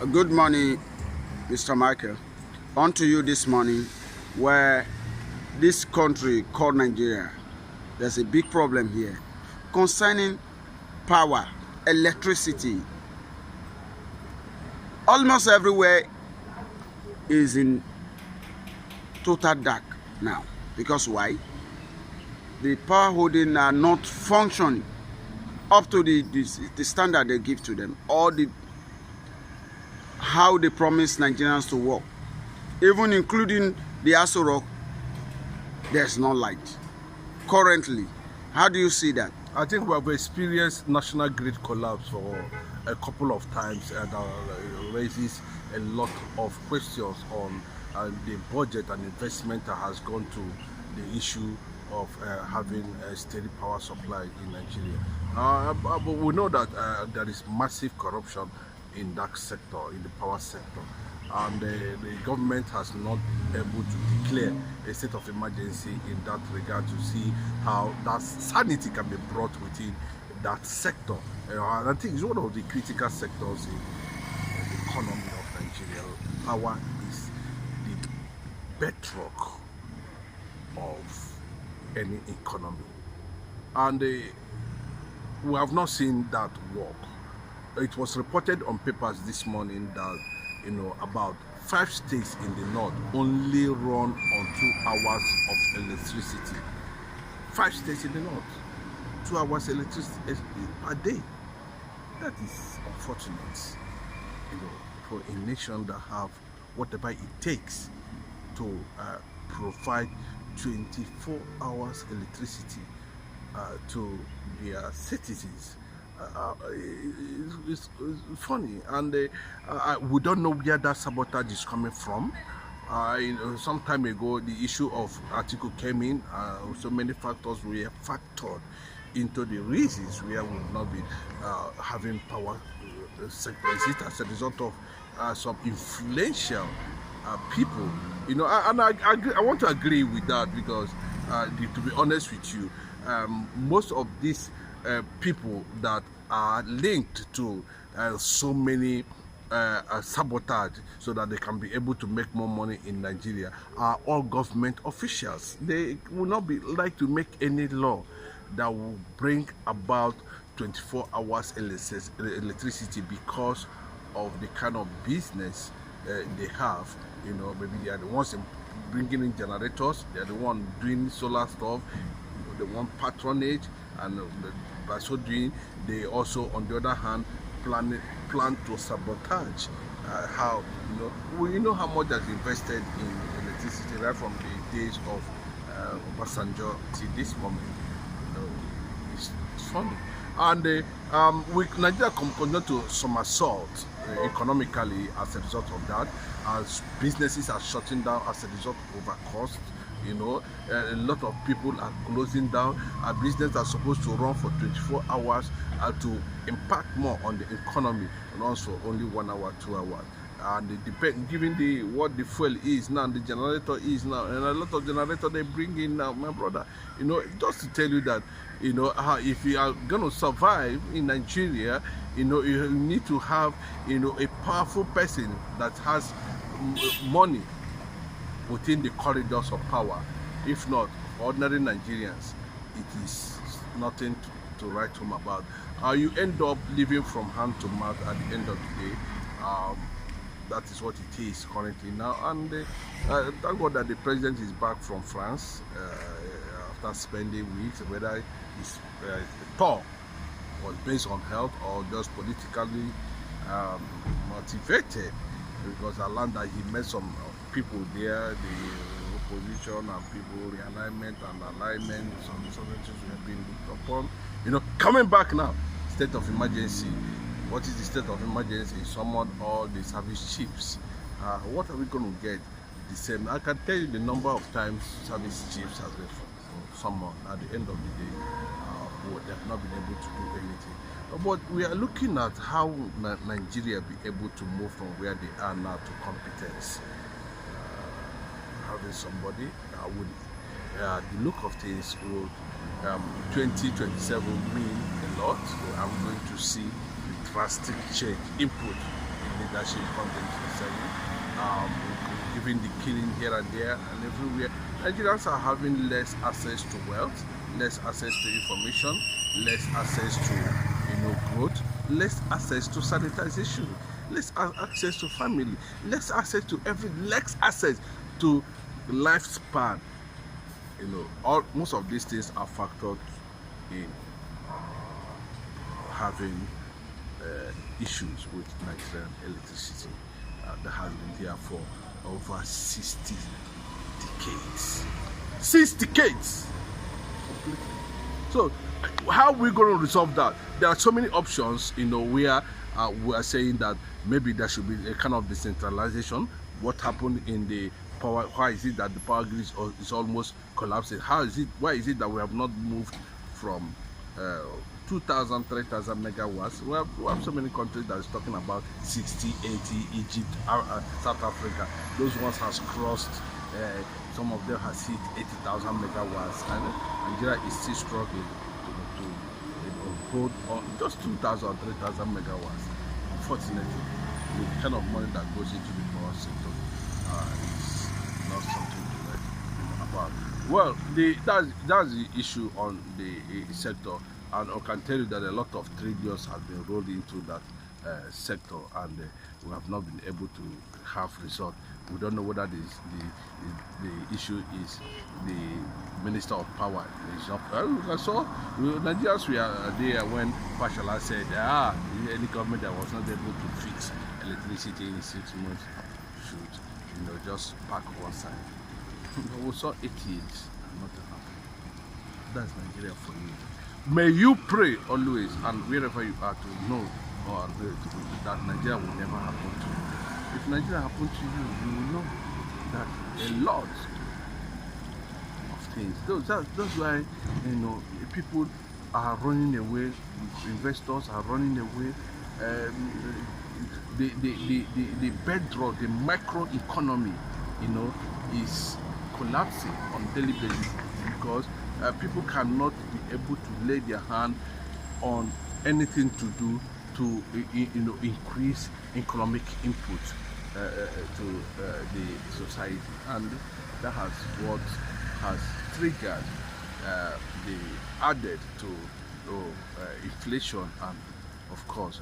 Good morning, Mr. Michael. On to you this morning, where this country called Nigeria, there's a big problem here concerning power, electricity. Almost everywhere is in total dark now. Because why? The power holding are not functioning up to the standard they give to them, or how they promise Nigerians to work. Even including the Aso Rock, there's no light currently. How do you see that? I think we have experienced national grid collapse for a couple of times, and raises a lot of questions on the budget and investment that has gone to the issue of having a steady power supply in Nigeria. But we know that there is massive corruption in that sector, in the power sector. And the government has not been able to declare a state of emergency in that regard to see how that sanity can be brought within that sector. And I think it's one of the critical sectors in the economy of Nigeria. Power is the bedrock of any economy. And we have not seen that work. It was reported on papers this morning that about 5 states in the north only run on 2 hours of electricity. 5 states in the north, 2 hours electricity per day. That is unfortunate, for a nation that have whatever it takes to provide 24 hours electricity to their citizens. It's funny, and we don't know where that sabotage is coming from. Some time ago, the issue of article came in. So many factors were factored into the reasons where we will not be having power sector. Is it as a result of some influential people? And I want to agree with that, because to be honest with you, most of these people that are linked to so many sabotage so that they can be able to make more money in Nigeria are all government officials. They will not be like to make any law that will bring about 24 hours electricity because of the kind of business they have. Maybe they are the ones bringing in generators, they are the one doing solar stuff, they want patronage, and by so doing, they also, on the other hand, plan to sabotage how how much has invested in electricity right from the days of Obasanjo till this moment. It's funny, and Nigeria continue to somersault economically as a result of that, as businesses are shutting down as a result of overcost. A lot of people are closing down. Our business are supposed to run for 24 hours to impact more on the economy, and also only 1 hour, 2 hours. And it depends, given what the fuel is now, the generator is now, and a lot of generator they bring in now, my brother. Just to tell you that, if you are going to survive in Nigeria, you need to have, a powerful person that has money within the corridors of power. If not, for ordinary Nigerians, it is nothing to write home about. You end up living from hand to mouth at the end of the day. That is what it is currently now. And thank God that the president is back from France after spending weeks, whether his tour was based on health or just politically motivated, because I learned that he met some people there, the opposition and people, realignment and alignment, some things we have been looked upon. Coming back now, state of emergency. What is the state of emergency? Summon all the service chiefs. What are we going to get? The same. I can tell you the number of times service chiefs have been summoned. At the end of the day, they have not been able to do anything. But we are looking at how Nigeria be able to move from where they are now to competence. Having somebody with the look of things will 2027 mean a lot. So I'm going to see the drastic change input in leadership comes into the setting. Given the killing here and there and everywhere, Nigerians are having less access to wealth, less access to information, less access to growth, less access to sanitization, less access to family, less access to less access to lifespan. Most of these things are factored in having issues with Nigerian electricity that has been there for over 60 decades. 6 decades! So, how are we going to resolve that? There are so many options, where we are saying that maybe there should be a kind of decentralization. What happened in the power? Why is it that the power grid is almost collapsing? Why is it that we have not moved from 2,000, 3,000 megawatts? We have so many countries that is talking about 60, 80, Egypt, South Africa. Those ones has crossed, some of them has hit 80,000 megawatts, and Nigeria is still struggling to hold on just 2,000, 3,000 megawatts. Unfortunately, the kind of money that goes into the power sector is not something to write about. Well, that's the issue on the sector, and I can tell you that a lot of trillions have been rolled into that sector, and we have not been able to have result. We don't know whether the issue is the Minister of Power. I saw Nigerians were there when Fashola said, any government that was not able to fix electricity in 6 months should, just park one side. We saw 8 years and nothing happened. That's Nigeria for you. May you pray always, and wherever you are, to know that Nigeria will never happen to you. If Nigeria happened to you, you will know that a lot of things. That's why people are running away. Investors are running away. The bedrock, the microeconomy, is collapsing on a daily basis because people cannot be able to lay their hand on anything to do to increase economic input to the society, and that has what has triggered the added to inflation and of course